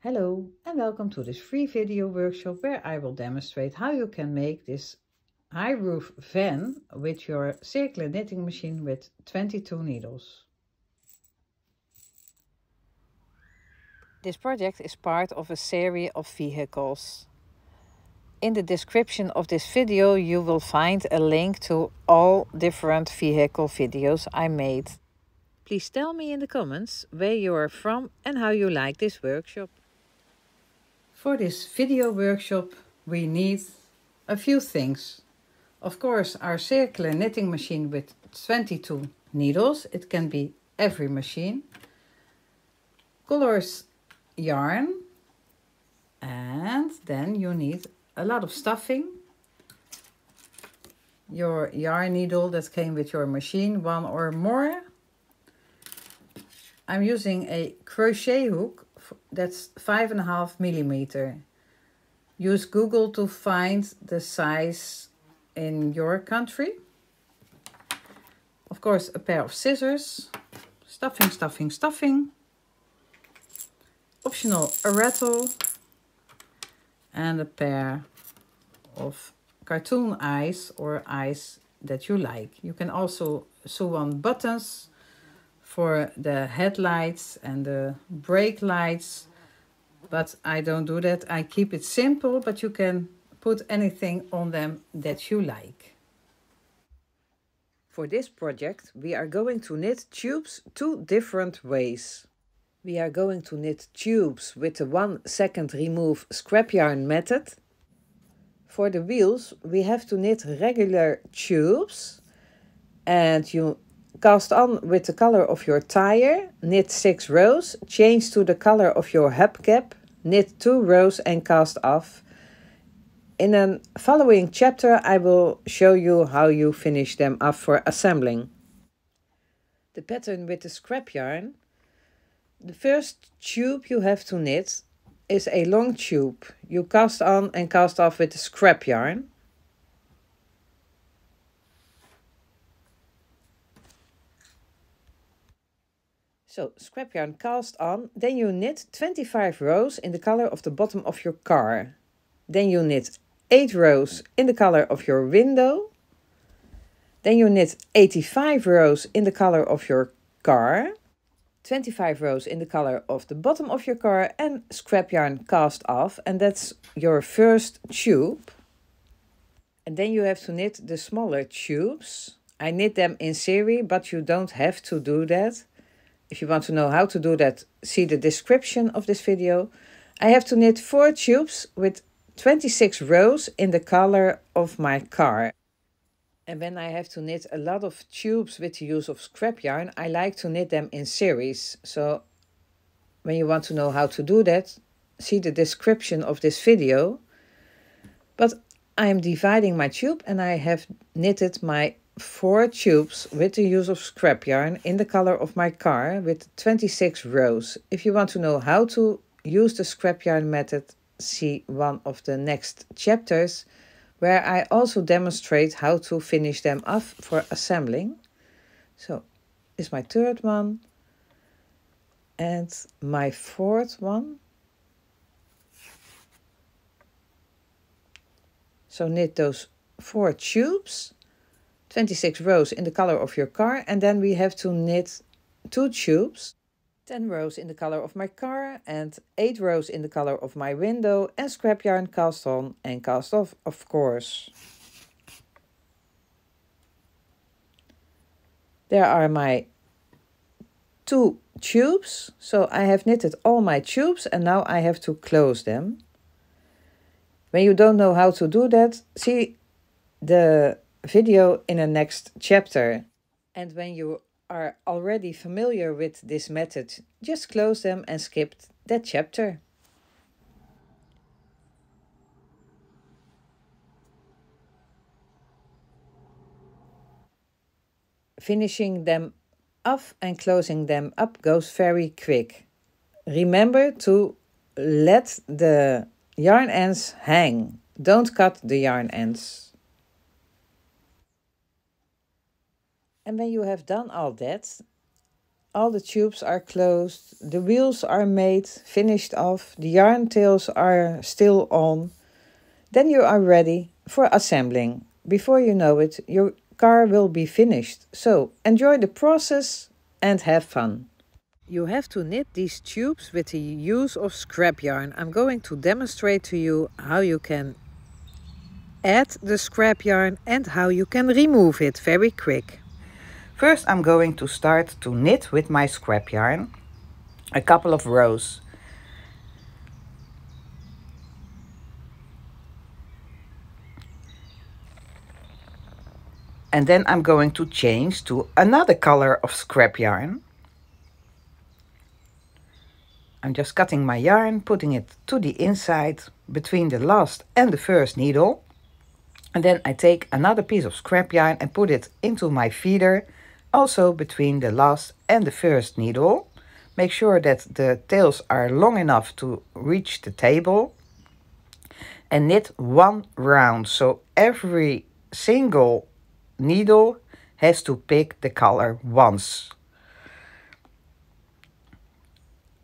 Hello and welcome to this free video workshop where I will demonstrate how you can make this high roof van with your circular knitting machine with 22 needles. This project is part of a series of vehicles. In the description of this video you will find a link to all different vehicle videos I made. Please tell me in the comments where you are from and how you like this workshop. For this video workshop we need a few things. Of course, our circular knitting machine with 22 needles. It can be every machine. Colors yarn. And then you need a lot of stuffing. Your yarn needle that came with your machine, one or more. I'm using a crochet hook that's 5.5 millimeter. Use Google to find the size in your country. Of course, a pair of scissors. Stuffing. Optional, a rattle. And a pair of cartoon eyes or eyes that you like. You can also sew on buttons for the headlights and the brake lights, but I don't do that. I keep it simple, but you can put anything on them that you like. For this project we are going to knit tubes two different ways. We are going to knit tubes with the 1 second remove scrap yarn method. For the wheels we have to knit regular tubes and you cast on with the color of your tire, knit 6 rows, change to the color of your hubcap, knit 2 rows and cast off. In a following chapter I will show you how you finish them off for assembling. The pattern with the scrap yarn. The first tube you have to knit is a long tube. You cast on and cast off with the scrap yarn. So, scrap yarn cast on, then you knit 25 rows in the color of the bottom of your car. Then you knit 8 rows in the color of your window. Then you knit 85 rows in the color of your car. 25 rows in the color of the bottom of your car and scrap yarn cast off, and that's your first tube. And then you have to knit the smaller tubes. I knit them in series, but you don't have to do that. If you want to know how to do that, see the description of this video. I have to knit 4 tubes with 26 rows in the color of my car. And when I have to knit a lot of tubes with the use of scrap yarn, I like to knit them in series. So when you want to know how to do that, see the description of this video. But I am dividing my tube and I have knitted my 4 tubes with the use of scrap yarn in the color of my car with 26 rows. If you want to know how to use the scrap yarn method, see one of the next chapters where I also demonstrate how to finish them off for assembling. So this is my third one and my fourth one. So knit those 4 tubes, 26 rows in the color of your car, and then we have to knit 2 tubes, 10 rows in the color of my car and 8 rows in the color of my window, and scrap yarn cast on and cast off, of course. There are my 2 tubes, so I have knitted all my tubes and now I have to close them. When you don't know how to do that, see the video in the next chapter. And when you are already familiar with this method, just close them and skip that chapter. Finishing them off and closing them up goes very quick. Remember to let the yarn ends hang. Don't cut the yarn ends. And when you have done all that, All the tubes are closed, the wheels are made, finished off, the yarn tails are still on. Then you are ready for assembling. Before you know it, your car will be finished. So enjoy the process and have fun. You have to knit these tubes with the use of scrap yarn. I'm going to demonstrate to you how you can add the scrap yarn and how you can remove it very quick. First I'm going to start to knit with my scrap yarn a couple of rows. And then I'm going to change to another color of scrap yarn. I'm just cutting my yarn, putting it to the inside between the last and the first needle. And then I take another piece of scrap yarn and put it into my feeder, also between the last and the first needle. Make sure that the tails are long enough to reach the table. And knit one round, so every single needle has to pick the color once.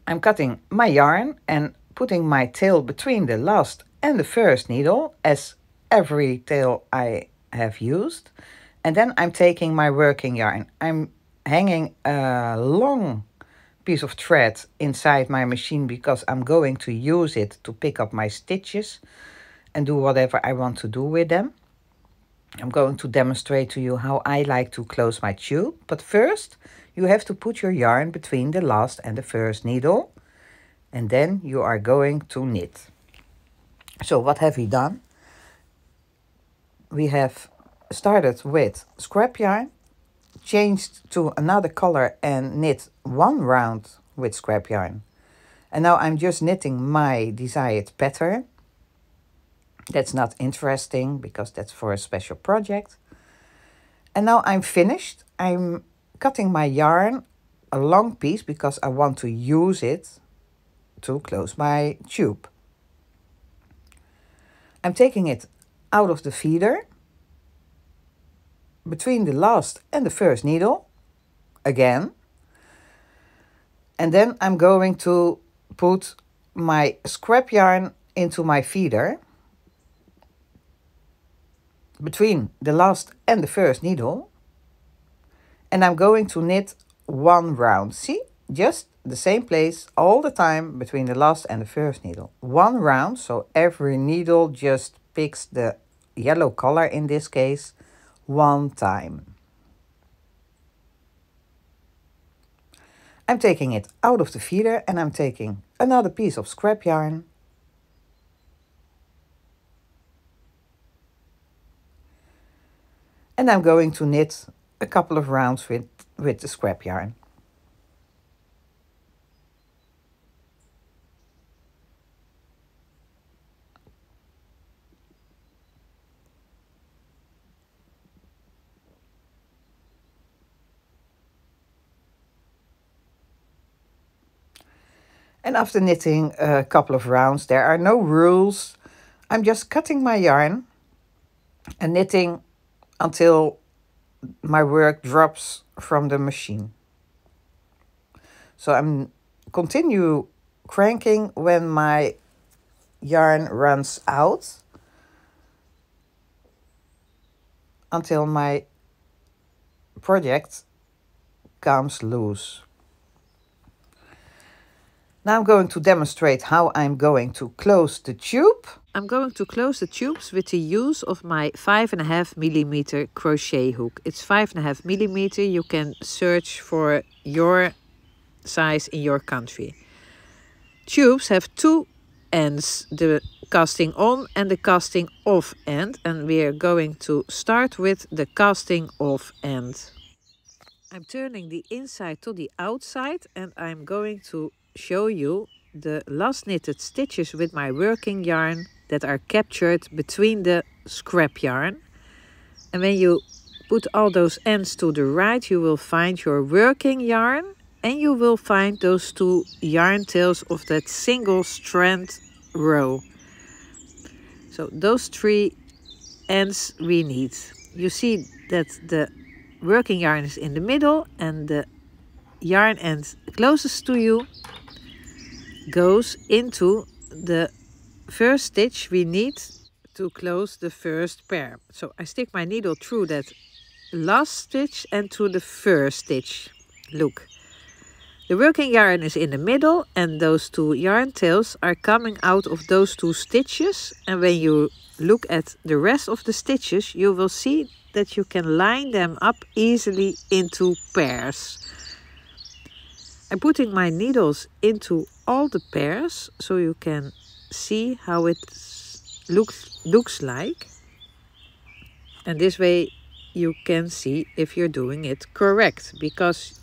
I'm cutting my yarn and putting my tail between the last and the first needle, as every tail I have used. And then I'm taking my working yarn. I'm hanging a long piece of thread inside my machine because I'm going to use it to pick up my stitches and do whatever I want to do with them. I'm going to demonstrate to you how I like to close my tube. But first, you have to put your yarn between the last and the first needle. And then you are going to knit. So what have we done? We have started with scrap yarn, changed to another color and knit one round with scrap yarn. And now I'm just knitting my desired pattern. That's not interesting because that's for a special project. And now I'm finished. I'm cutting my yarn a long piece because I want to use it to close my tube. I'm taking it out of the feeder between the last and the first needle again. And then I'm going to put my scrap yarn into my feeder between the last and the first needle, and I'm going to knit one round. See, just the same place all the time between the last and the first needle. One round, so every needle just picks the yellow color in this case one time. I'm taking it out of the feeder and I'm taking another piece of scrap yarn. And I'm going to knit a couple of rounds with the scrap yarn. And after knitting a couple of rounds, there are no rules. I'm just cutting my yarn and knitting until my work drops from the machine. So I'm continue cranking when my yarn runs out until my project comes loose. Now I'm going to demonstrate how I'm going to close the tube. I'm going to close the tubes with the use of my 5.5mm crochet hook. It's 5.5mm. You can search for your size in your country. Tubes have two ends, the casting on and the casting off end, and we are going to start with the casting off end. I'm turning the inside to the outside and I'm going to show you the last knitted stitches with my working yarn that are captured between the scrap yarn. And when you put all those ends to the right, you will find your working yarn and you will find those two yarn tails of that single strand row. So those three ends we need. You see that the working yarn is in the middle and the yarn end closest to you goes into the first stitch we need to close the first pair. So I stick my needle through that last stitch and to the first stitch. Look, the working yarn is in the middle and those two yarn tails are coming out of those two stitches, and when you look at the rest of the stitches you will see that you can line them up easily into pairs. I'm putting my needles into all the pairs so you can see how it looks like, and this way you can see if you're doing it correct, because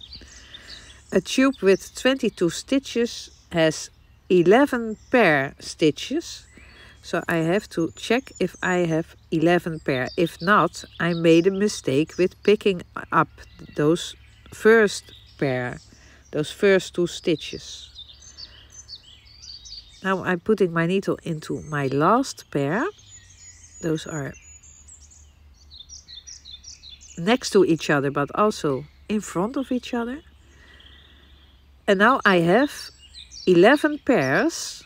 a tube with 22 stitches has 11 pair stitches, so I have to check if I have 11 pair. If not, I made a mistake with picking up those first pair, those first two stitches. Now I'm putting my needle into my last pair. Those are next to each other but also in front of each other. And now I have 11 pairs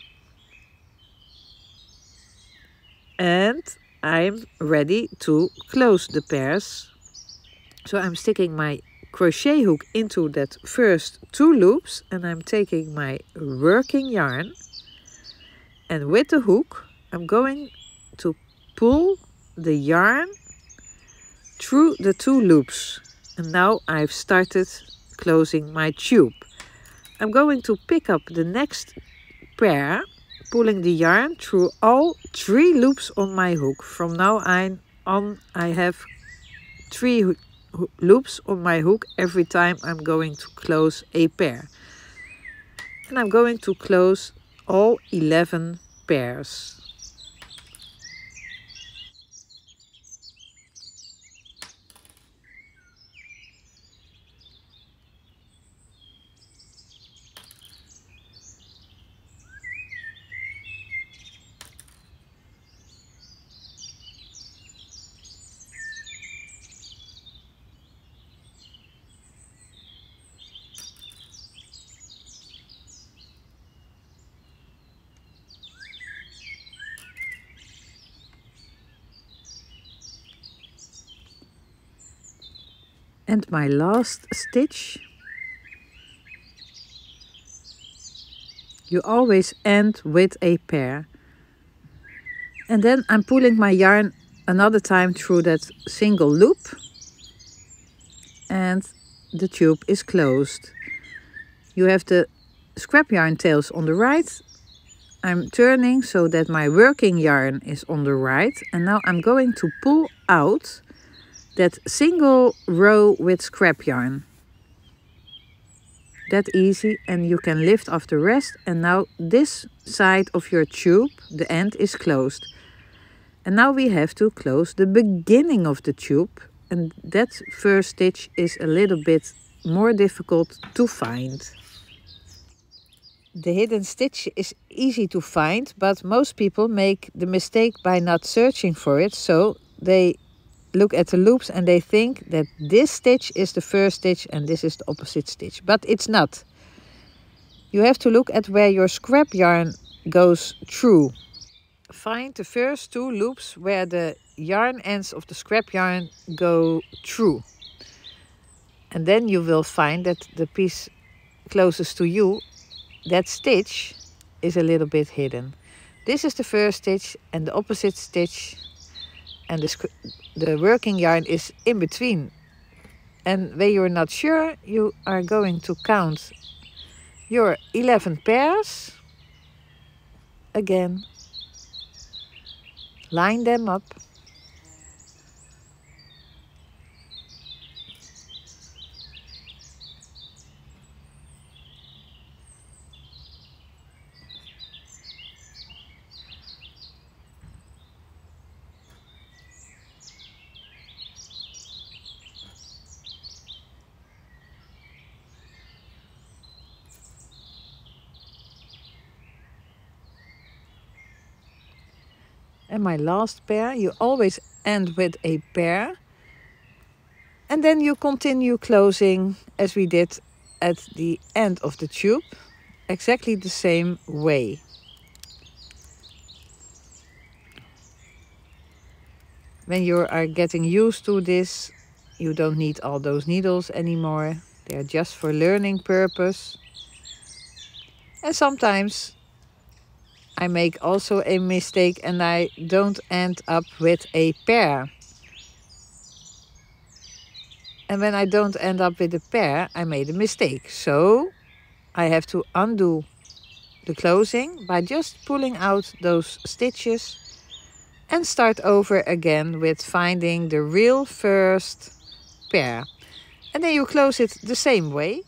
and I'm ready to close the pairs. So I'm sticking my crochet hook into that first two loops and I'm taking my working yarn, and with the hook I'm going to pull the yarn through the two loops, and now I've started closing my tube. I'm going to pick up the next pair, pulling the yarn through all three loops on my hook. From now on I have three loops on my hook every time I'm going to close a pair. And I'm going to close all 11 pairs. And my last stitch, you always end with a pair. And then I'm pulling my yarn another time through that single loop and the tube is closed. You have the scrap yarn tails on the right. I'm turning so that my working yarn is on the right, and now I'm going to pull out that single row with scrap yarn. That easy, and you can lift off the rest, and now this side of your tube, the end is closed. And now we have to close the beginning of the tube, and that first stitch is a little bit more difficult to find. The hidden stitch is easy to find, but most people make the mistake by not searching for it, so they look at the loops and they think that this stitch is the first stitch and this is the opposite stitch, but it's not. You have to look at where your scrap yarn goes through. Find the first two loops where the yarn ends of the scrap yarn go through, and then you will find that the piece closest to you, that stitch, is a little bit hidden. This is the first stitch and the opposite stitch, and the working yarn is in between. And when you're not sure, you are going to count your 11 pairs. Again, line them up. And my last pair, you always end with a pair. And then you continue closing as we did at the end of the tube exactly the same way. When you are getting used to this, you don't need all those needles anymore. They are just for learning purpose. And sometimes I make also a mistake and I don't end up with a pair. And when I don't end up with a pair, I made a mistake. So I have to undo the closing by just pulling out those stitches and start over again with finding the real first pair. And then you close it the same way.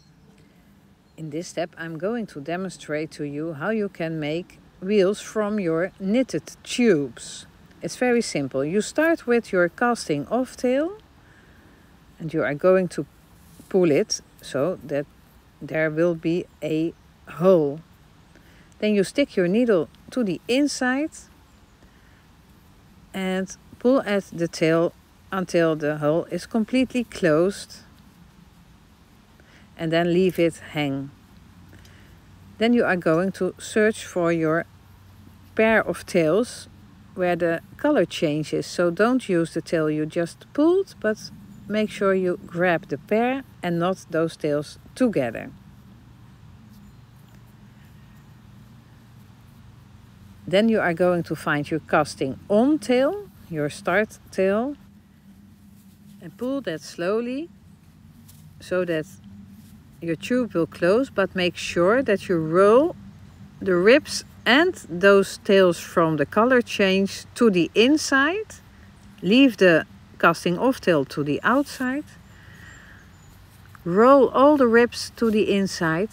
In this step I'm going to demonstrate to you how you can make wheels from your knitted tubes. It's very simple. You start with your casting off tail and you are going to pull it so that there will be a hole. Then you stick your needle to the inside and pull at the tail until the hole is completely closed, and then leave it hang. Then you are going to search for your pair of tails where the color changes. So don't use the tail you just pulled, but make sure you grab the pair and not those tails together. Then you are going to find your casting on tail, your start tail, and pull that slowly so that your tube will close, but make sure that you roll the ribs and those tails from the color change to the inside. Leave the casting off tail to the outside. Roll all the ribs to the inside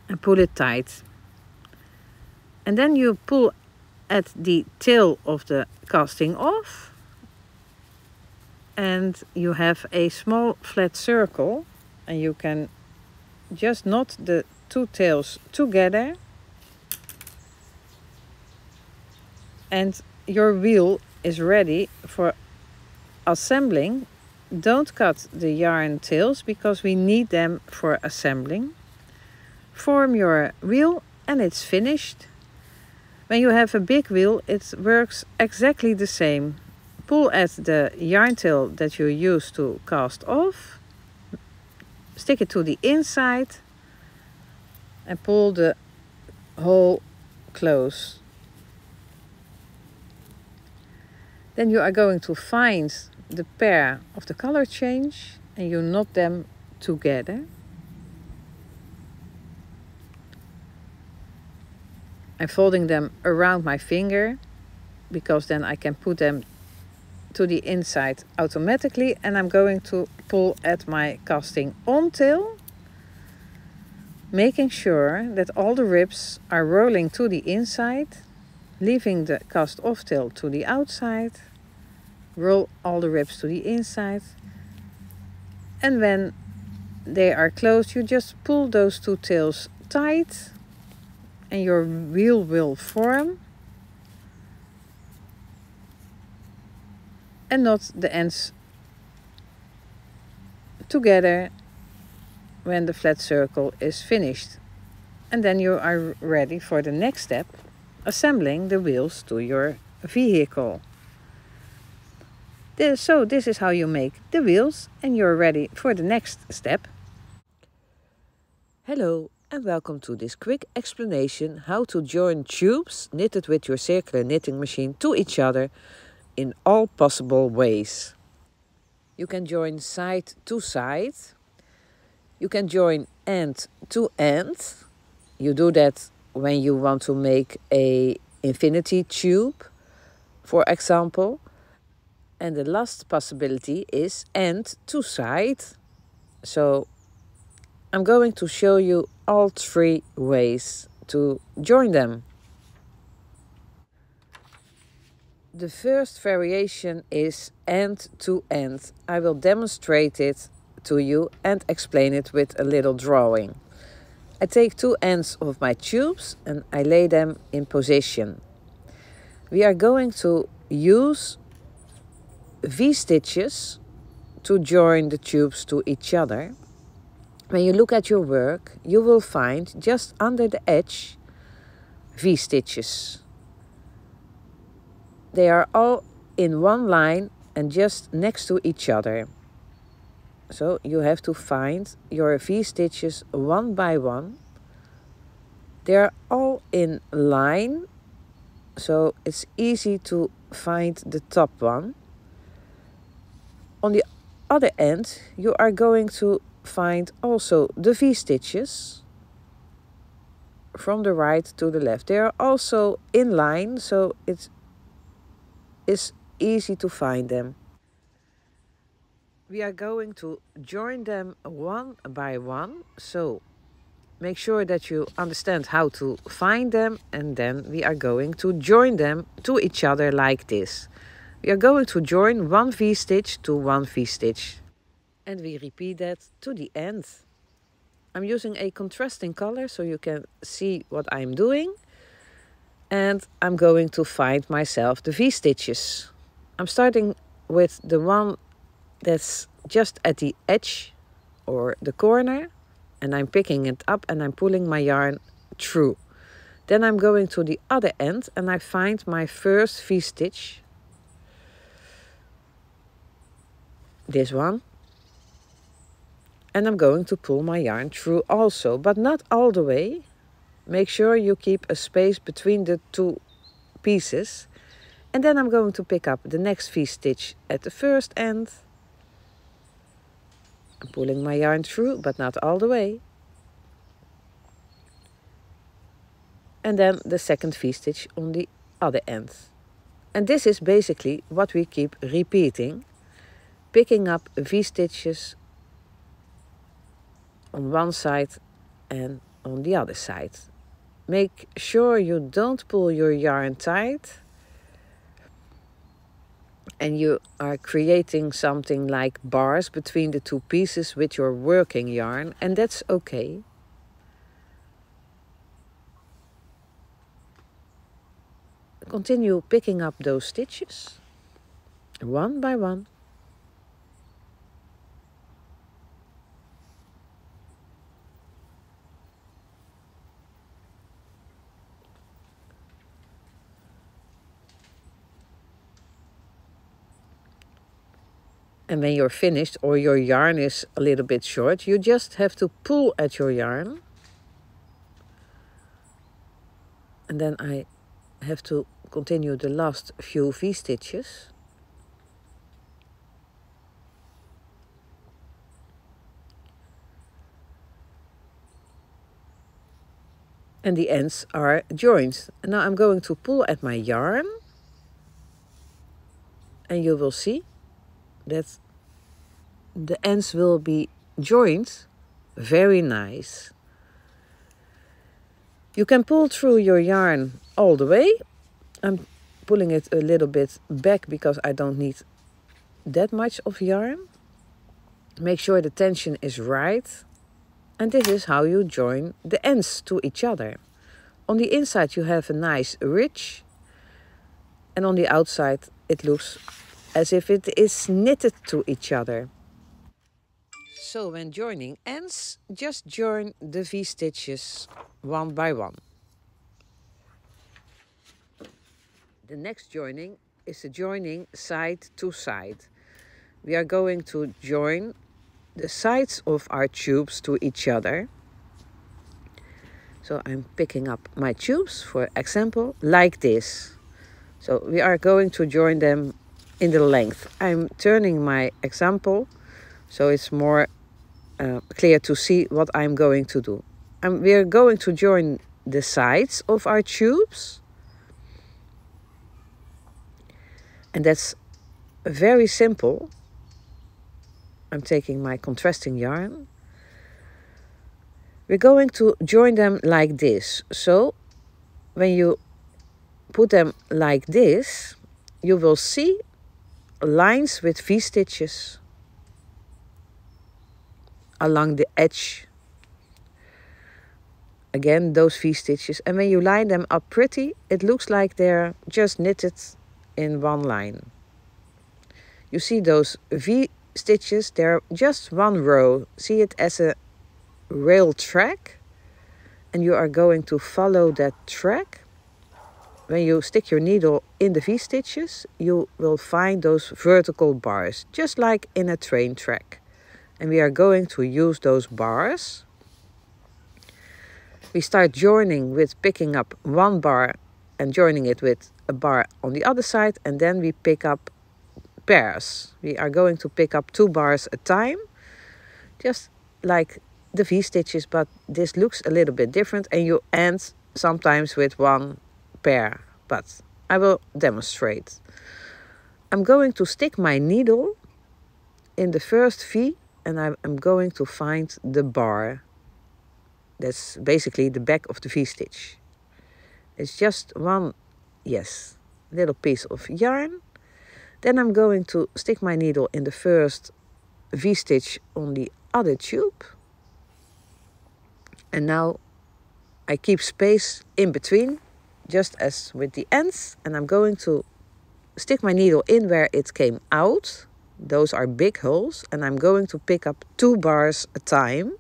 and pull it tight. And then you pull at the tail of the casting off and you have a small flat circle, and you can just knot the two tails together and your wheel is ready for assembling. Don't cut the yarn tails because we need them for assembling. Form your wheel and it's finished. When you have a big wheel, it works exactly the same. Pull at the yarn tail that you use to cast off, stick it to the inside and pull the hole close. Then you are going to find the pair of the color change and you knot them together. I'm folding them around my finger because then I can put them to the inside automatically, and I'm going to pull at my casting on tail, making sure that all the ribs are rolling to the inside, leaving the cast off tail to the outside. Roll all the ribs to the inside, and when they are closed you just pull those two tails tight and your wheel will form. And knot the ends together when the flat circle is finished. And then you are ready for the next step, assembling the wheels to your vehicle. So this is how you make the wheels, and you're ready for the next step. Hello and welcome to this quick explanation how to join tubes knitted with your circular knitting machine to each other in all possible ways. You can join side to side. You can join end to end. You do that when you want to make a infinity tube, for example. And the last possibility is end to side. So I'm going to show you all three ways to join them. The first variation is end to end. I will demonstrate it to you and explain it with a little drawing. I take two ends of my tubes and I lay them in position. We are going to use V-stitches to join the tubes to each other, when you look at your work, you will find just under the edge V-stitches. They are all in one line and just next to each other. So you have to find your V-stitches one by one. They are all in line, so it's easy to find the top one. On the other end, you are going to find also the V-stitches from the right to the left. They are also in line, so it is easy to find them. We are going to join them one by one, so make sure that you understand how to find them, and then we are going to join them to each other like this. We are going to join one V-stitch to one V-stitch, and we repeat that to the end. I'm using a contrasting color so you can see what I'm doing, and I'm going to find myself the V-stitches. I'm starting with the one that's just at the edge or the corner, and I'm picking it up and I'm pulling my yarn through. Then I'm going to the other end and I find my first V-stitch, this one, and I'm going to pull my yarn through also, but not all the way. Make sure you keep a space between the two pieces, and then I'm going to pick up the next V-stitch at the first end. I'm pulling my yarn through, but not all the way. And then the second V-stitch on the other end. And this is basically what we keep repeating, picking up V-stitches on one side and on the other side. Make sure you don't pull your yarn tight, and you are creating something like bars between the two pieces with your working yarn, and that's okay. Continue picking up those stitches one by one. And when you're finished or your yarn is a little bit short, you just have to pull at your yarn. And then I have to continue the last few V-stitches. And the ends are joined. And now I'm going to pull at my yarn. And you will see that the ends will be joined very nice. You can pull through your yarn all the way. I'm pulling it a little bit back because I don't need that much of yarn. Make sure the tension is right. And this is how you join the ends to each other. On the inside you have a nice ridge, and on the outside it looks as if it is knitted to each other. So when joining ends, just join the V-stitches one by one. The next joining is the joining side to side. We are going to join the sides of our tubes to each other. So I'm picking up my tubes, for example, like this. So we are going to join them in the length. I'm turning my example so it's more clear to see what I'm going to do. We are going to join the sides of our tubes. And that's very simple. I'm taking my contrasting yarn. We're going to join them like this. So when you put them like this, you will see lines with V-stitches along the edge. Again, those V-stitches. And when you line them up pretty, it looks like they're just knitted in one line. You see those V stitches, they're just one row. See it as a rail track, and you are going to follow that track. When you stick your needle in the V-stitches, you will find those vertical bars, just like in a train track. And we are going to use those bars. We start joining with picking up one bar and joining it with a bar on the other side, and then we pick up pairs. We are going to pick up 2 bars at a time, just like the V-stitches, but this looks a little bit different, and you end sometimes with 1 pair, but I will demonstrate. I'm going to stick my needle in the first V, and I'm going to find the bar. That's basically the back of the V-stitch. It's just one, little piece of yarn. Then I'm going to stick my needle in the first V-stitch on the other tube. And now I keep space in between, just as with the ends. And I'm going to stick my needle in where it came out. Those are big holes. And I'm going to pick up 2 bars at a time.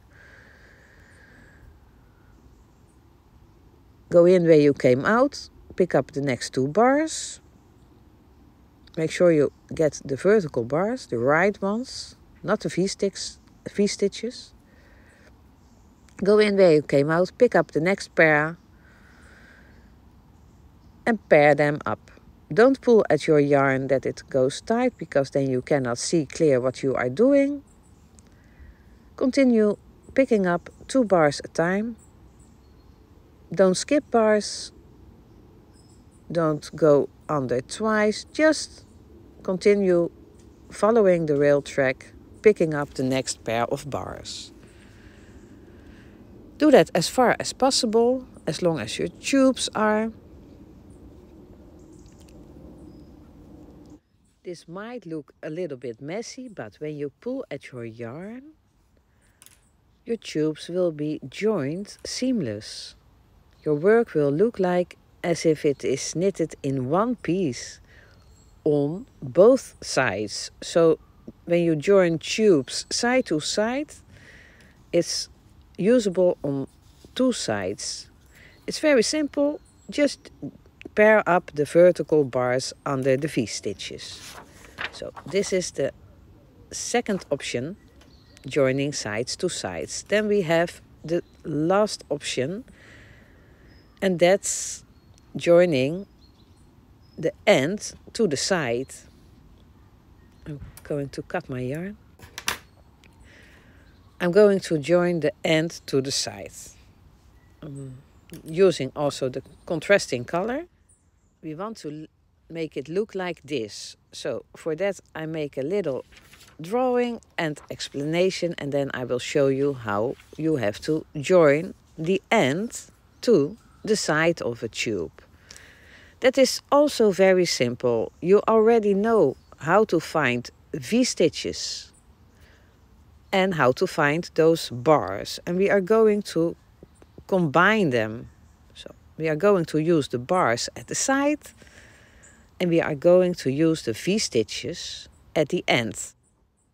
Go in where you came out, pick up the next 2 bars. Make sure you get the vertical bars, the right ones, not the V-stitches. Go in where you came out, pick up the next pair and pair them up. Don't pull at your yarn that it goes tight, because then you cannot see clear what you are doing. Continue picking up 2 bars at a time. Don't skip bars. Don't go under twice. Just continue following the rail track, picking up the next pair of bars. Do that as far as possible, as long as your tubes are. This might look a little bit messy, but when you pull at your yarn, your tubes will be joined seamless. Your work will look like as if it is knitted in one piece on both sides. So when you join tubes side to side, it's usable on 2 sides. It's very simple. Just pair up the vertical bars under the V-stitches. So this is the second option, joining sides to sides. Then we have the last option, and that's joining the end to the side. I'm going to cut my yarn. I'm going to join the end to the side. Using also the contrasting color. We want to make it look like this. So for that I make a little drawing and explanation, and then I will show you how you have to join the end to the side of a tube. That is also very simple. You already know how to find V-stitches and how to find those bars. And we are going to combine them. So we are going to use the bars at the side, and we are going to use the V-stitches at the end.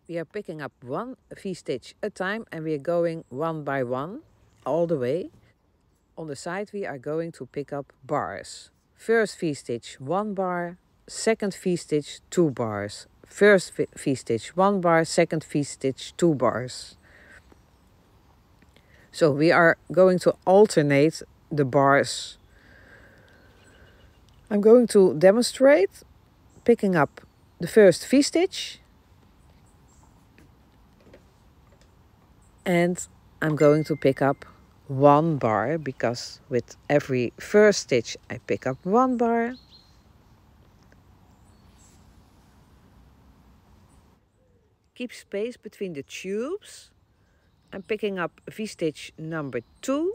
We are picking up 1 V-stitch at a time, and we are going one by one all the way. On the side we are going to pick up bars. First V-stitch 1 bar, second V-stitch 2 bars. First V-stitch 1 bar, second V-stitch 2 bars. So we are going to alternate the bars. I'm going to demonstrate picking up the first V-stitch, and I'm going to pick up 1 bar, because with every first stitch I pick up 1 bar. Keep space between the tubes. I'm picking up V-stitch number 2,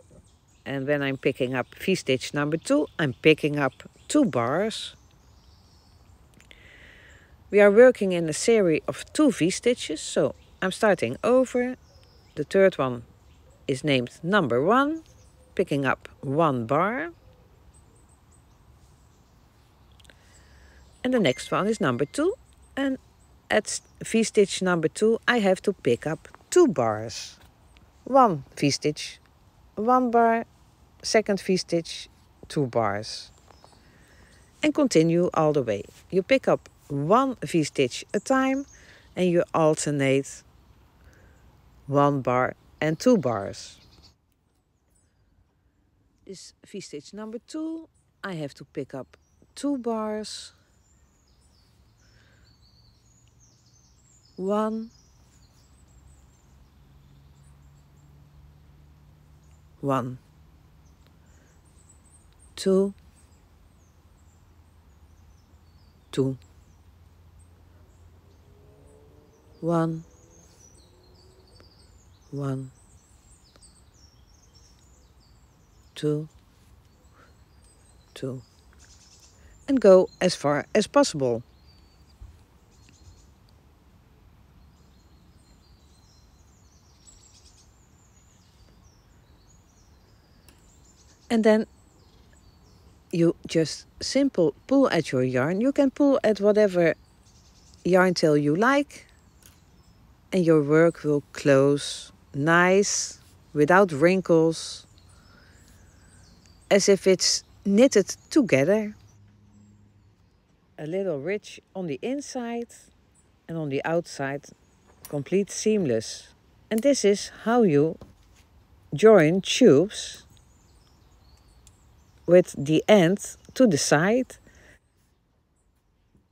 and when I'm picking up V-stitch number 2, I'm picking up 2 bars. We are working in a series of 2 V-stitches, so I'm starting over. The third one is named number 1, picking up 1 bar. And the next one is number 2, and at V-stitch number 2, I have to pick up 2 bars. 1 V-stitch, 1 bar, second V-stitch, 2 bars. And continue all the way. You pick up 1 V-stitch a time and you alternate 1 bar and 2 bars. This V-stitch number 2, I have to pick up 2 bars, 1, 1, 2, 2, 1, 1, 2, 2, and go as far as possible. And then you just simple pull at your yarn. You can pull at whatever yarn tail you like, and your work will close nice, without wrinkles, as if it's knitted together. A little ridge on the inside and on the outside, complete seamless. And this is how you join tubes with the end to the side.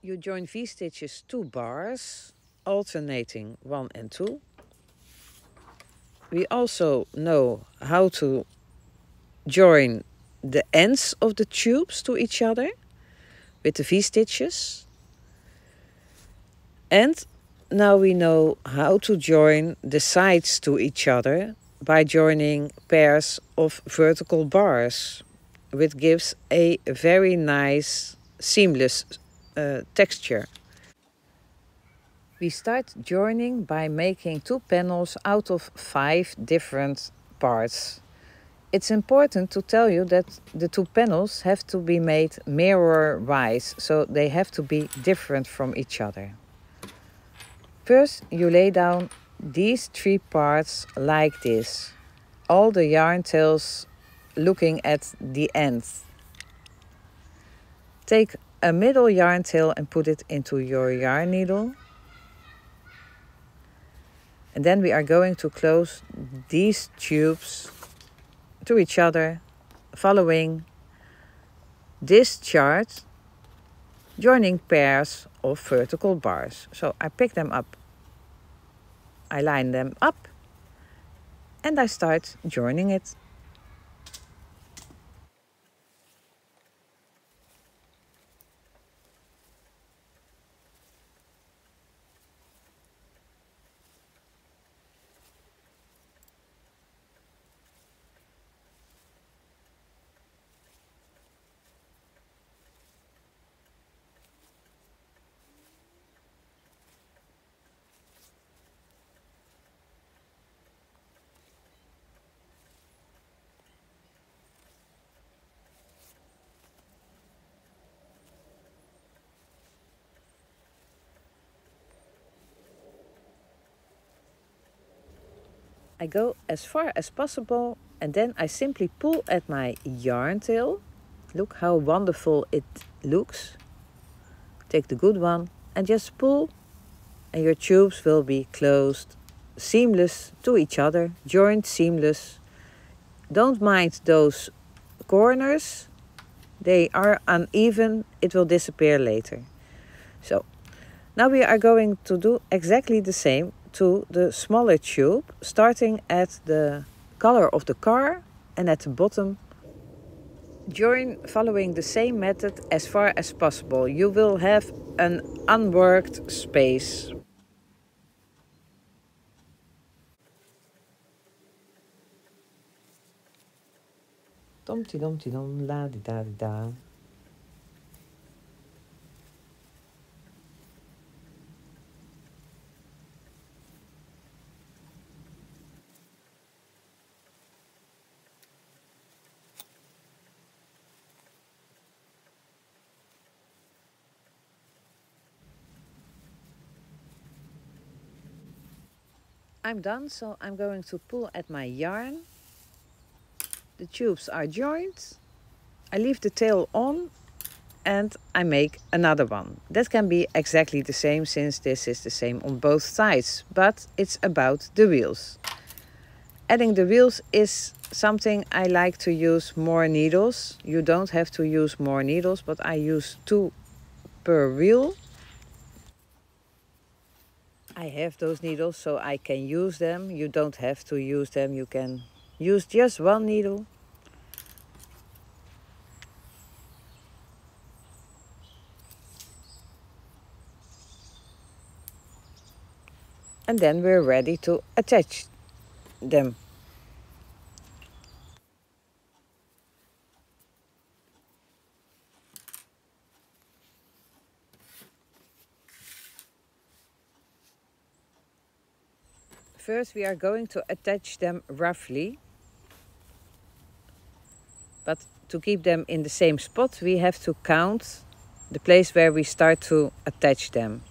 You join V-stitches 2 bars, alternating 1 and 2. We also know how to join the ends of the tubes to each other with the V-stitches. And now we know how to join the sides to each other by joining pairs of vertical bars, which gives a very nice seamless texture. We start joining by making 2 panels out of 5 different parts. It's important to tell you that the 2 panels have to be made mirror-wise, so they have to be different from each other. First, you lay down these 3 parts like this. All the yarn tails looking at the end. Take a middle yarn tail and put it into your yarn needle. And then we are going to close these tubes to each other, following this chart, joining pairs of vertical bars. So I pick them up, I line them up, and I start joining it. I go as far as possible and then I simply pull at my yarn tail. Look how wonderful it looks. Take the good one and just pull, and your tubes will be closed, seamless to each other, joined seamless. Don't mind those corners, they are uneven, it will disappear later. So now we are going to do exactly the same to the smaller tube, starting at the color of the car and at the bottom. Join following the same method as far as possible. You will have an unworked space. Dom-ti-dom-ti-dom, la-di-da-di-da. I'm done, so I'm going to pull at my yarn. The tubes are joined. I leave the tail on and I make another one. That can be exactly the same since this is the same on both sides, but it's about the wheels. Adding the wheels is something I like to use more needles. You don't have to use more needles, but I use 2 per wheel. I have those needles so I can use them. You don't have to use them. You can use just 1 needle. And then we're ready to attach them. First we are going to attach them roughly. But to keep them in the same spot, we have to count the place where we start to attach them.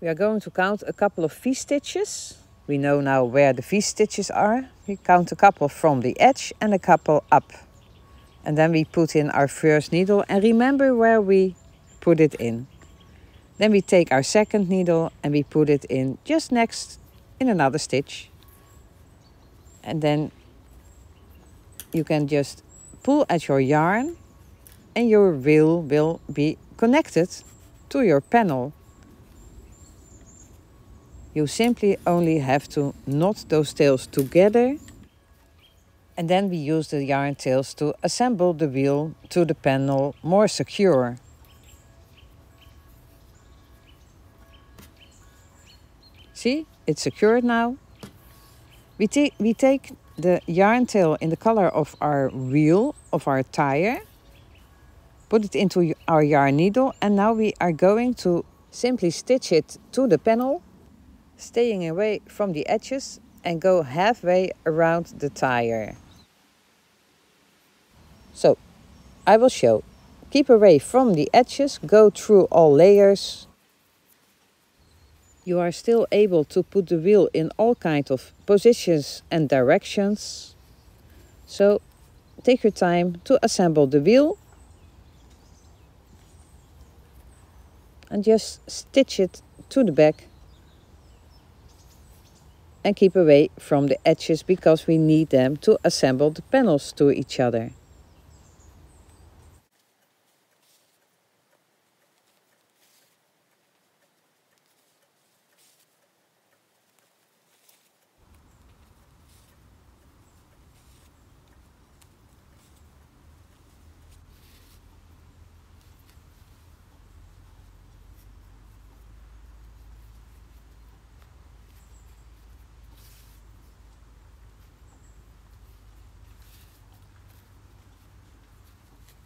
We are going to count a couple of V-stitches. We know now where the V-stitches are. We count a couple from the edge and a couple up. And then we put in our first needle and remember where we put it in. Then we take our second needle and we put it in just next in another stitch. And then you can just pull at your yarn and your wheel will be connected to your panel. You simply only have to knot those tails together and then we use the yarn tails to assemble the wheel to the panel more secure. See, it's secured now. We take the yarn tail in the color of our wheel, of our tire, put it into our yarn needle and now we are going to simply stitch it to the panel, staying away from the edges and go halfway around the tire. So, I will show. Keep away from the edges, go through all layers. You are still able to put the wheel in all kinds of positions and directions. So, take your time to assemble the wheel. And just stitch it to the back. And keep away from the edges because we need them to assemble the panels to each other.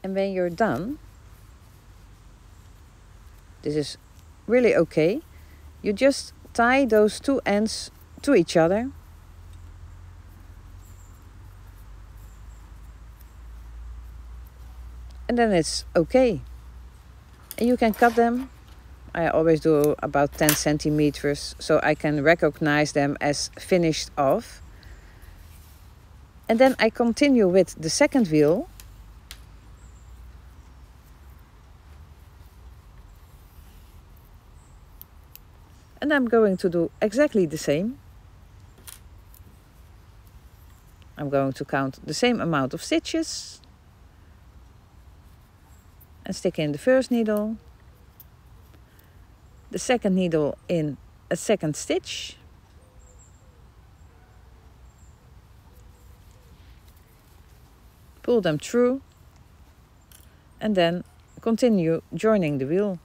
And when you're done, this is really okay, you just tie those 2 ends to each other. And then it's okay. And you can cut them. I always do about 10 centimeters so I can recognize them as finished off. And then I continue with the second wheel. And I'm going to do exactly the same. I'm going to count the same amount of stitches. And stick in the first needle. The second needle in a second stitch. Pull them through. And then continue joining the wheel.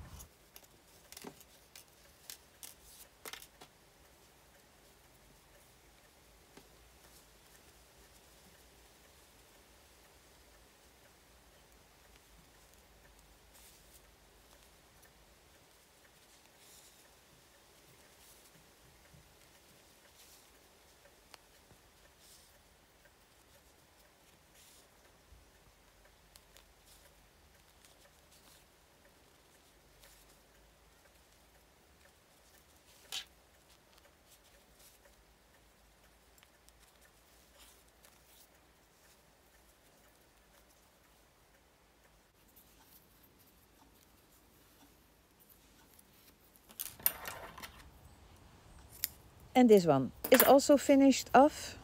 And this one is also finished off.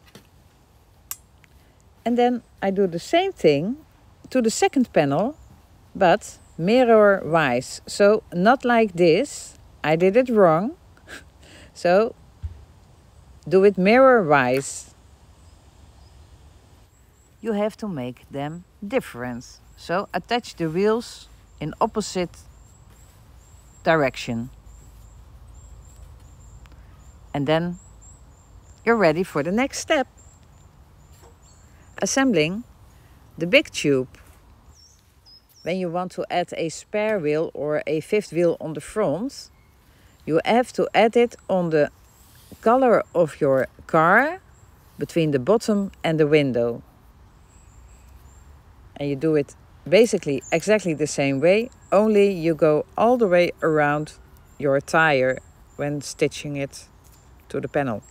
And then I do the same thing to the second panel, but mirror-wise. So not like this. I did it wrong. So do it mirror-wise. You have to make them different. So attach the wheels in opposite direction. And then you're ready for the next step. Assembling the big tube. When you want to add a spare wheel or a fifth wheel on the front, you have to add it on the color of your car between the bottom and the window. And you do it basically exactly the same way, only you go all the way around your tire when stitching it to the panel.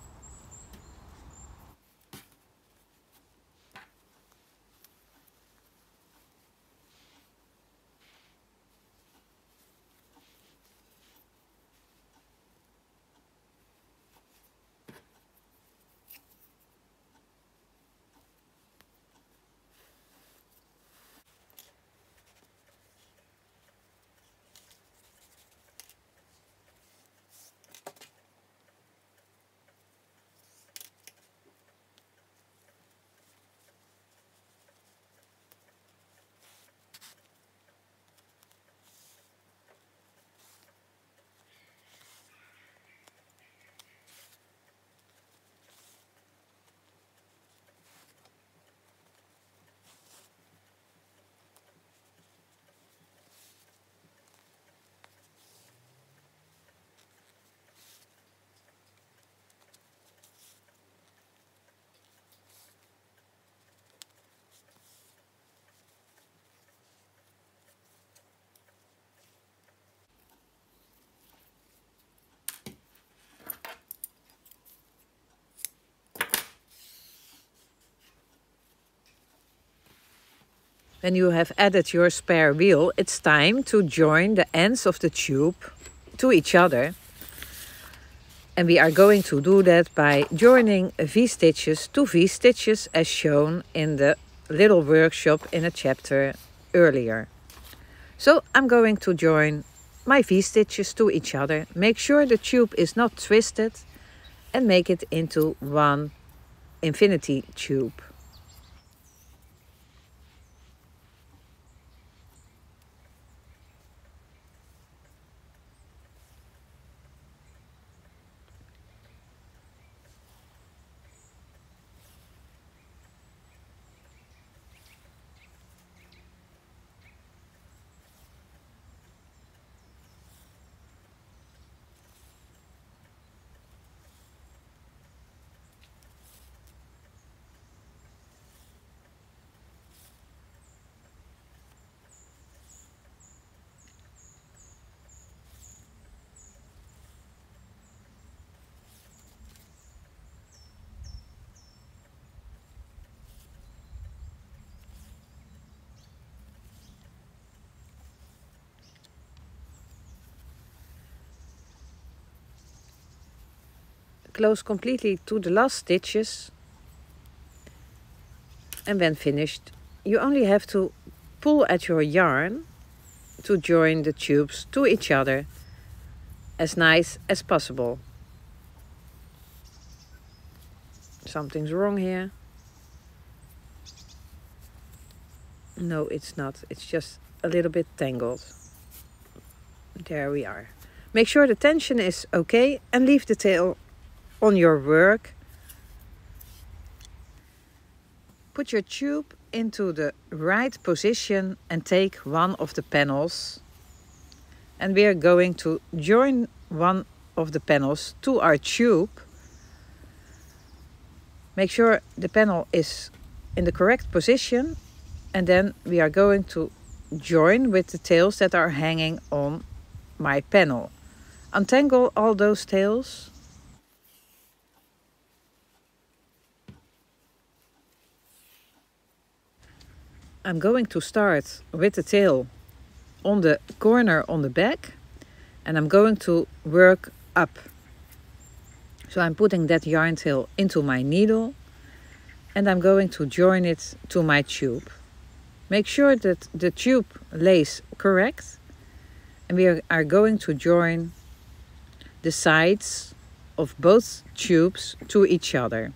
When you have added your spare wheel, it's time to join the ends of the tube to each other. And we are going to do that by joining V-stitches to V-stitches as shown in the little workshop in a chapter earlier. So I'm going to join my V-stitches to each other. Make sure the tube is not twisted and make it into one infinity tube. Close completely to the last stitches, and when finished you only have to pull at your yarn to join the tubes to each other as nice as possible. Something's wrong here. No, it's not. It's just a little bit tangled. There we are. Make sure the tension is okay and leave the tail on your work. Put your tube into the right position and take one of the panels. And we are going to join one of the panels to our tube. Make sure the panel is in the correct position. And then we are going to join with the tails that are hanging on my panel. Untangle all those tails. I'm going to start with the tail on the corner on the back, and I'm going to work up. So I'm putting that yarn tail into my needle and I'm going to join it to my tube. Make sure that the tube lays correct, and we are going to join the sides of both tubes to each other.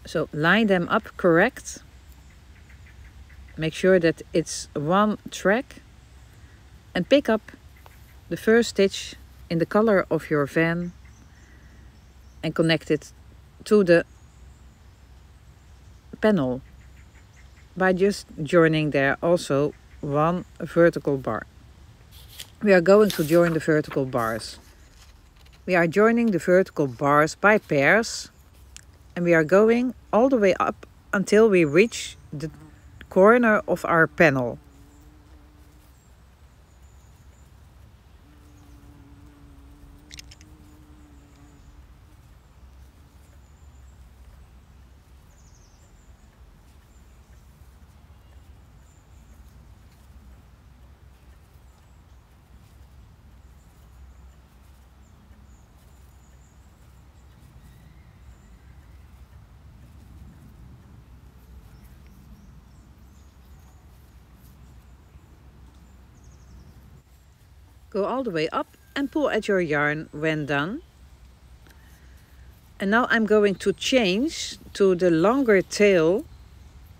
So line them up correct. Make sure that it's one track and pick up the first stitch in the color of your van and connect it to the panel by just joining there also one vertical bar. We are going to join the vertical bars. We are joining the vertical bars by pairs, and we are going all the way up until we reach the corner of our panel. Go all the way up and pull at your yarn when done. And now I'm going to change to the longer tail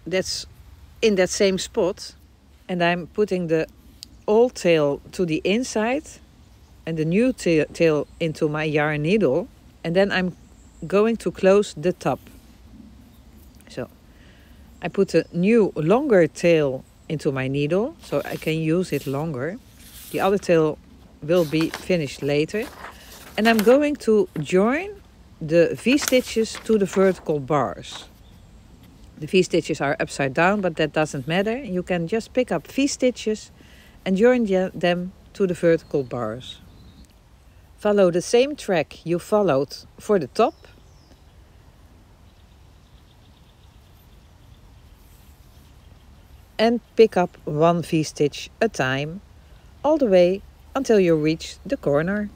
that's in that same spot. And I'm putting the old tail to the inside and the new tail into my yarn needle. And then I'm going to close the top. So I put a new longer tail into my needle so I can use it longer. The other tail will be finished later. And I'm going to join the V-stitches to the vertical bars. The V-stitches are upside down, but that doesn't matter. You can just pick up V-stitches and join them to the vertical bars. Follow the same track you followed for the top. And pick up one V-stitch at a time, all the way until you reach the corner.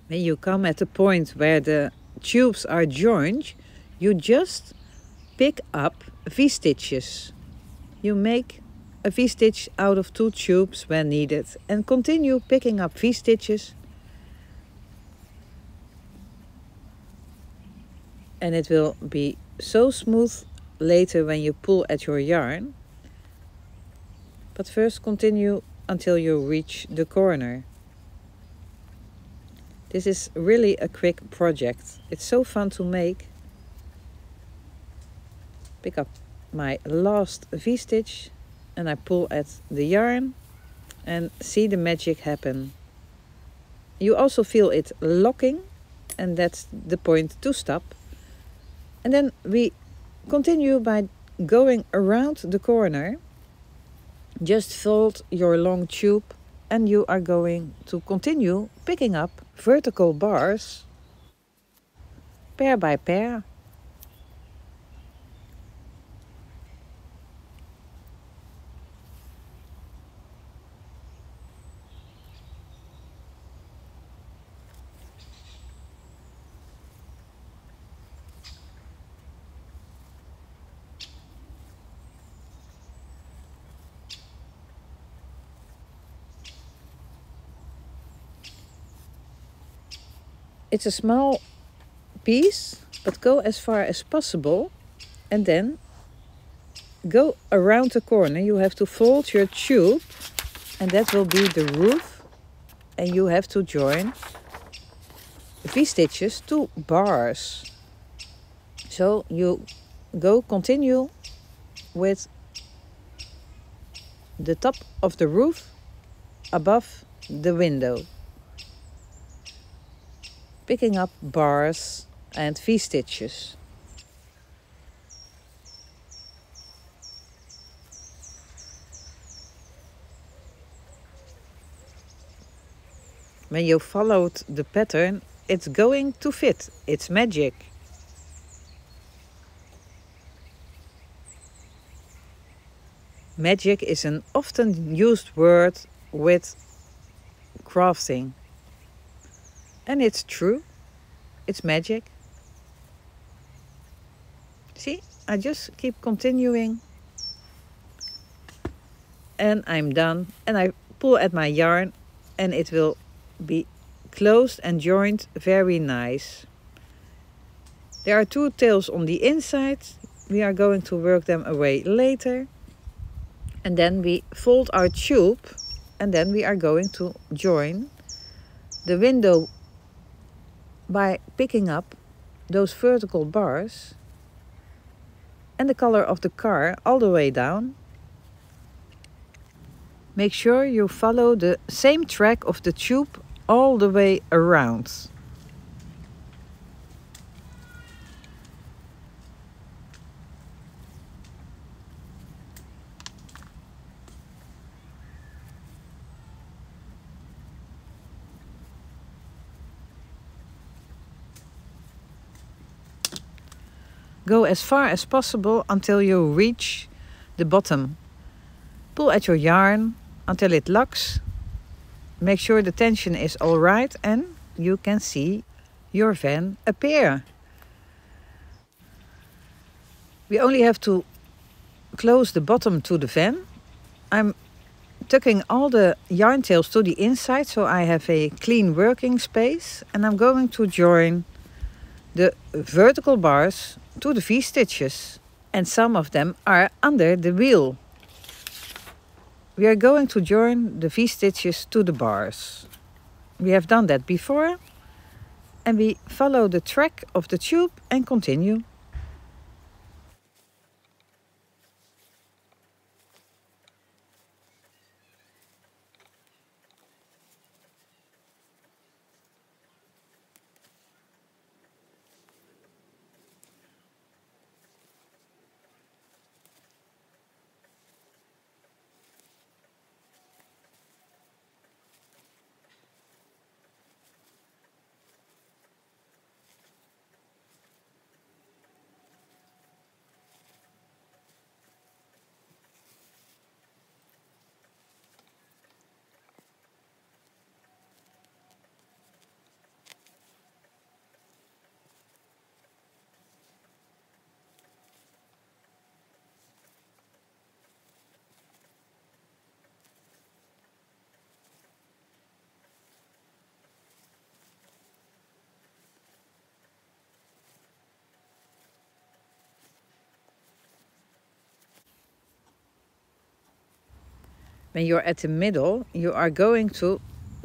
When you come at the point where the tubes are joined, you just pick up V-stitches. You make a V-stitch out of 2 tubes when needed and continue picking up V-stitches. And it will be so smooth later when you pull at your yarn. But first continue until you reach the corner. This is really a quick project. It's so fun to make. Pick up my last V-stitch and I pull at the yarn and see the magic happen. You also feel it locking, and that's the point to stop. And then we continue by going around the corner. Just fold your long tube and you are going to continue picking up vertical bars pair by pair. It's a small piece, but go as far as possible and then go around the corner. You have to fold your tube and that will be the roof, and you have to join V-stitches to bars. So you continue with the top of the roof above the window. Picking up bars and V-stitches. When you followed the pattern, it's going to fit. It's magic. Magic is an often used word with crafting. And it's true. It's magic. See, I just keep continuing. And I'm done. And I pull at my yarn and it will be closed and joined very nice. There are 2 tails on the inside. We are going to work them away later. And then we fold our tube and then we are going to join the window by picking up those vertical bars and the color of the car all the way down. Make sure you follow the same track of the tube all the way around. Go as far as possible until you reach the bottom. Pull at your yarn until it locks. Make sure the tension is all right and you can see your van appear. We only have to close the bottom to the van. I'm tucking all the yarn tails to the inside so I have a clean working space, and I'm going to join the vertical bars to the V-stitches, and some of them are under the wheel. We are going to join the V-stitches to the bars. We have done that before, and we follow the track of the tube and continue. When you're at the middle, you are going to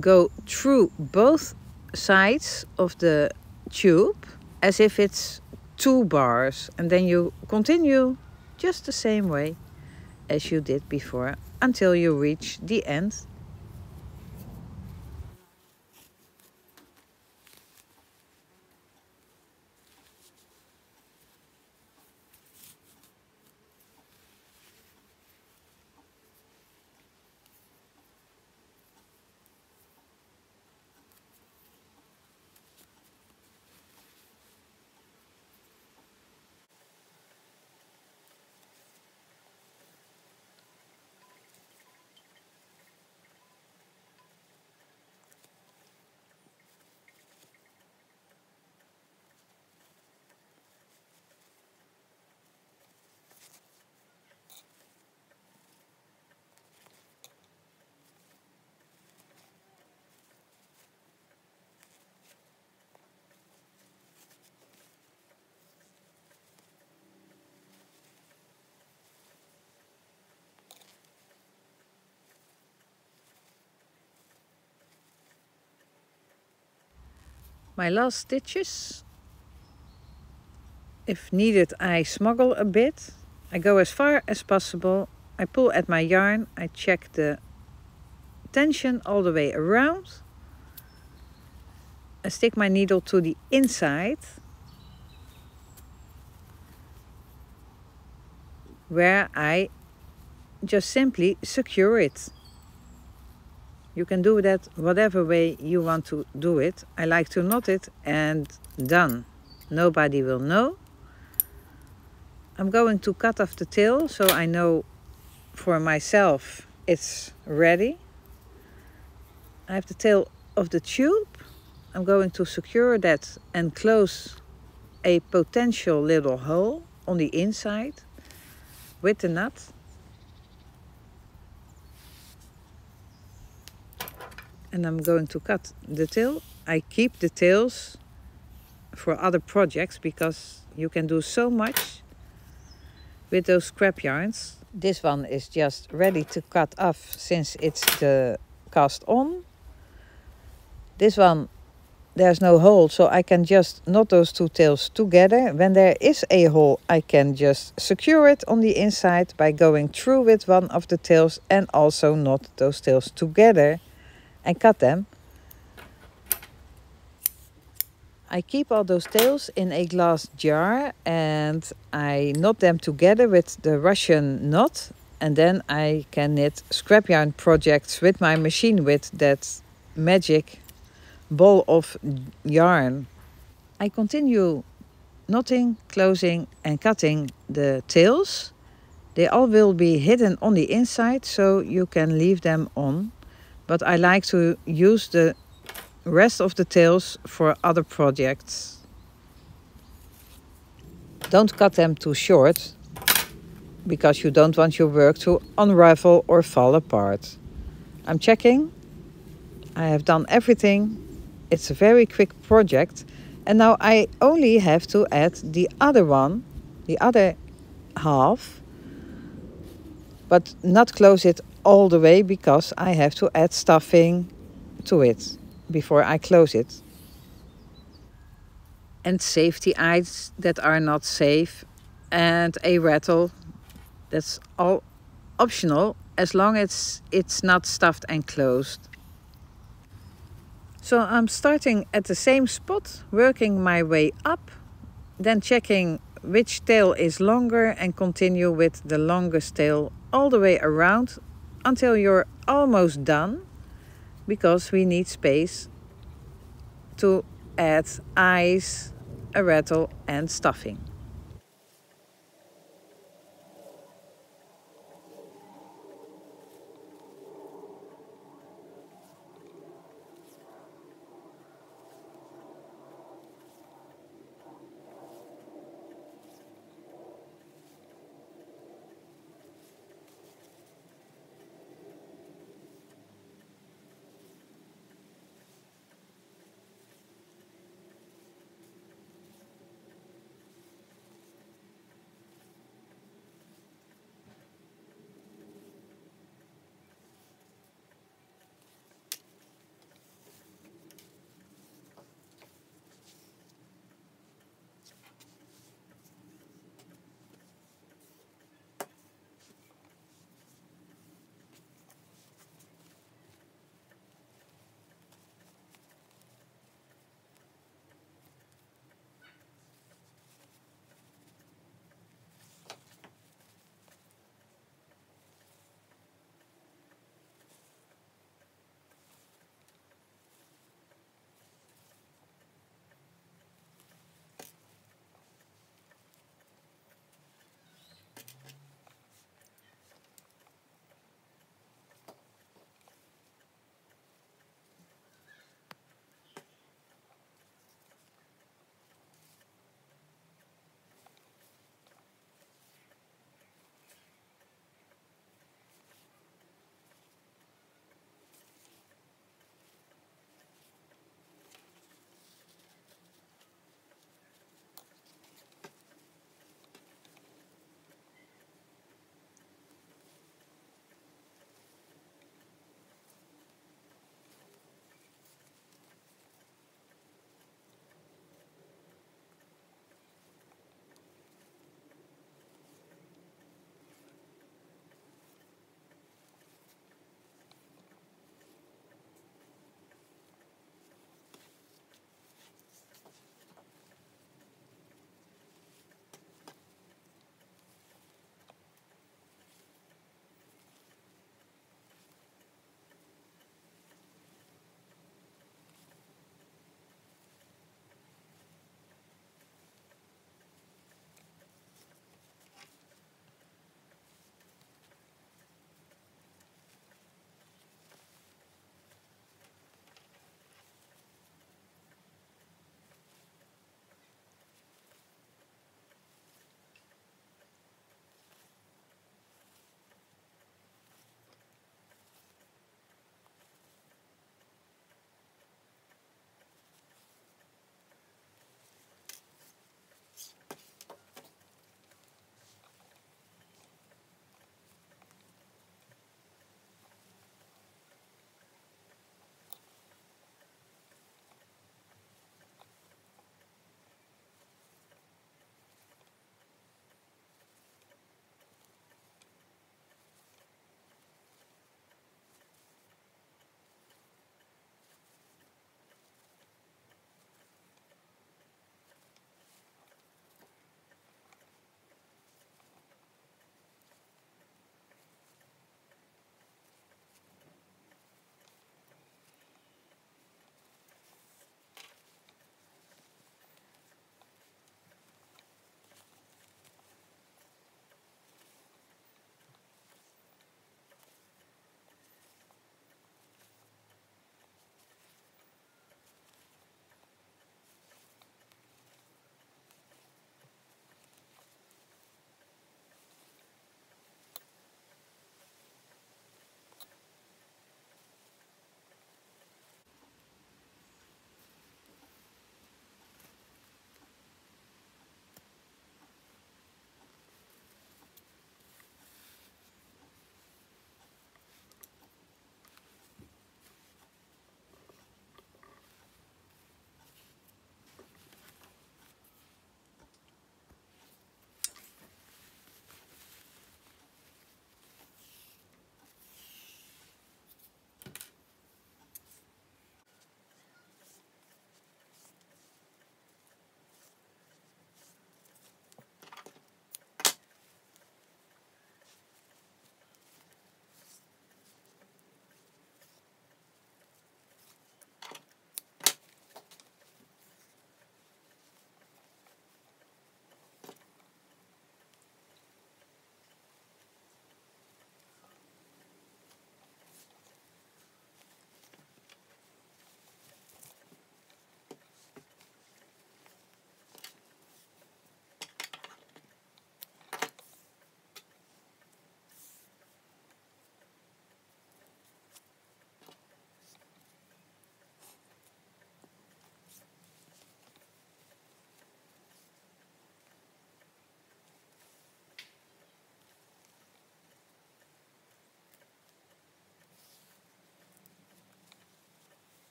go through both sides of the tube as if it's 2 bars, and then you continue just the same way as you did before until you reach the end. My last stitches. If needed, I smuggle a bit. I go as far as possible. I pull at my yarn. I check the tension all the way around. I stick my needle to the inside where I just simply secure it. You can do that whatever way you want to do it. I like to knot it and done. Nobody will know. I'm going to cut off the tail so I know for myself it's ready. I have the tail of the tube. I'm going to secure that and close a potential little hole on the inside with the nut. And I'm going to cut the tail. I keep the tails for other projects because you can do so much with those scrap yarns. This one is just ready to cut off since it's the cast on. This one, there's no hole, so I can just knot those two tails together. When there is a hole, I can just secure it on the inside by going through with one of the tails and also knot those tails together and cut them. I keep all those tails in a glass jar and I knot them together with the Russian knot, and then I can knit scrap yarn projects with my machine with that magic ball of yarn. I continue knotting, closing and cutting the tails. They all will be hidden on the inside, so you can leave them on. But I like to use the rest of the tails for other projects. Don't cut them too short, because you don't want your work to unravel or fall apart. I'm checking. I have done everything. It's a very quick project. And now I only have to add the other one, the other half, but not close it all the way because I have to add stuffing to it before I close it. And safety eyes that are not safe and a rattle. That's all optional as long as it's not stuffed and closed. So I'm starting at the same spot, working my way up, then checking which tail is longer and continue with the longest tail all the way around until you're almost done, because we need space to add eyes, a rattle and stuffing.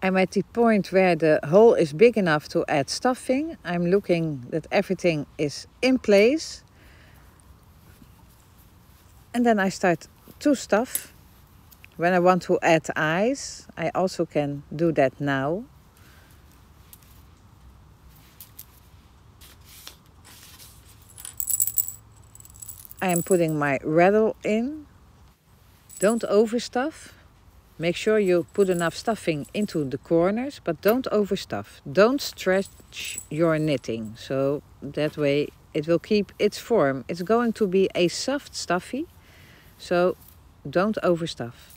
I'm at the point where the hole is big enough to add stuffing. I'm looking that everything is in place. And then I start to stuff. When I want to add eyes, I also can do that now. I am putting my rattle in. Don't overstuff. Make sure you put enough stuffing into the corners, but don't overstuff. Don't stretch your knitting, so that way it will keep its form. It's going to be a soft stuffy, so don't overstuff.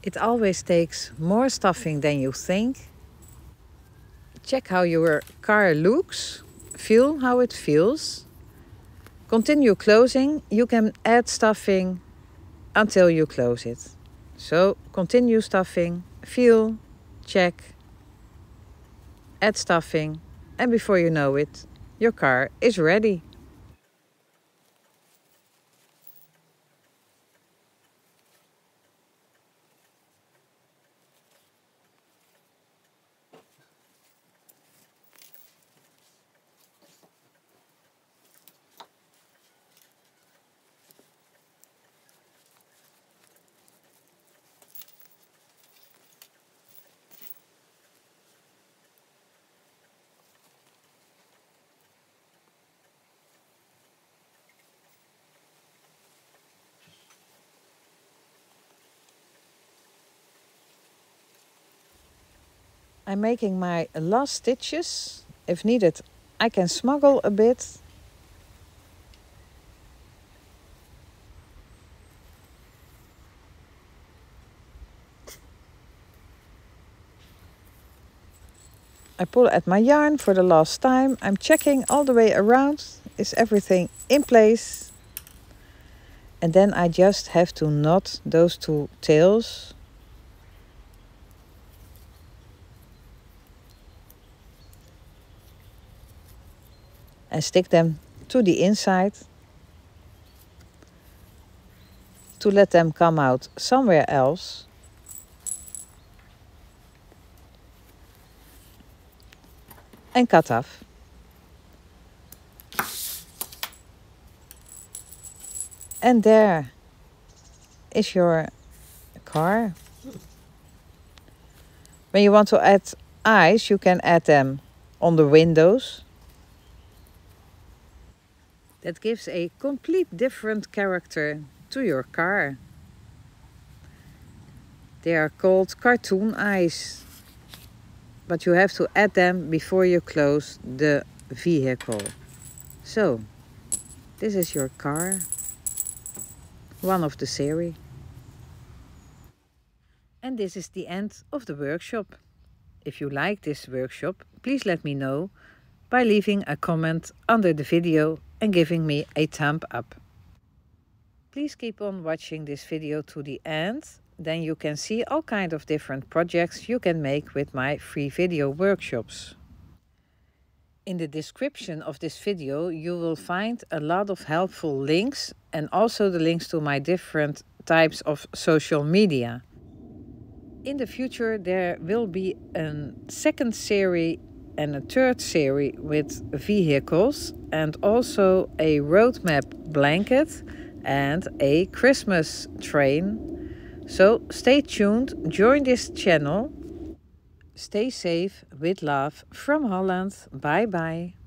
It always takes more stuffing than you think. Check how your car looks, feel how it feels. Continue closing. You can add stuffing until you close it. So continue stuffing, feel, check, add stuffing, and before you know it, your car is ready. I'm making my last stitches. If needed, I can smuggle a bit. I pull at my yarn for the last time. I'm checking all the way around. Is everything in place? And then I just have to knot those two tails. And stick them to the inside to let them come out somewhere else. And cut off. And there is your car. When you want to add eyes, you can add them on the windows. That gives a complete different character to your car. They are called cartoon eyes, but you have to add them before you close the vehicle. So, this is your car, one of the series. And this is the end of the workshop. If you like this workshop, please let me know by leaving a comment under the video and giving me a thumb up. Please keep on watching this video to the end, then you can see all kinds of different projects you can make with my free video workshops. In the description of this video you will find a lot of helpful links and also the links to my different types of social media. In the future there will be a second series and a third series with vehicles and also a roadmap blanket and a Christmas train. So stay tuned, join this channel. Stay safe, with love from Holland. Bye bye.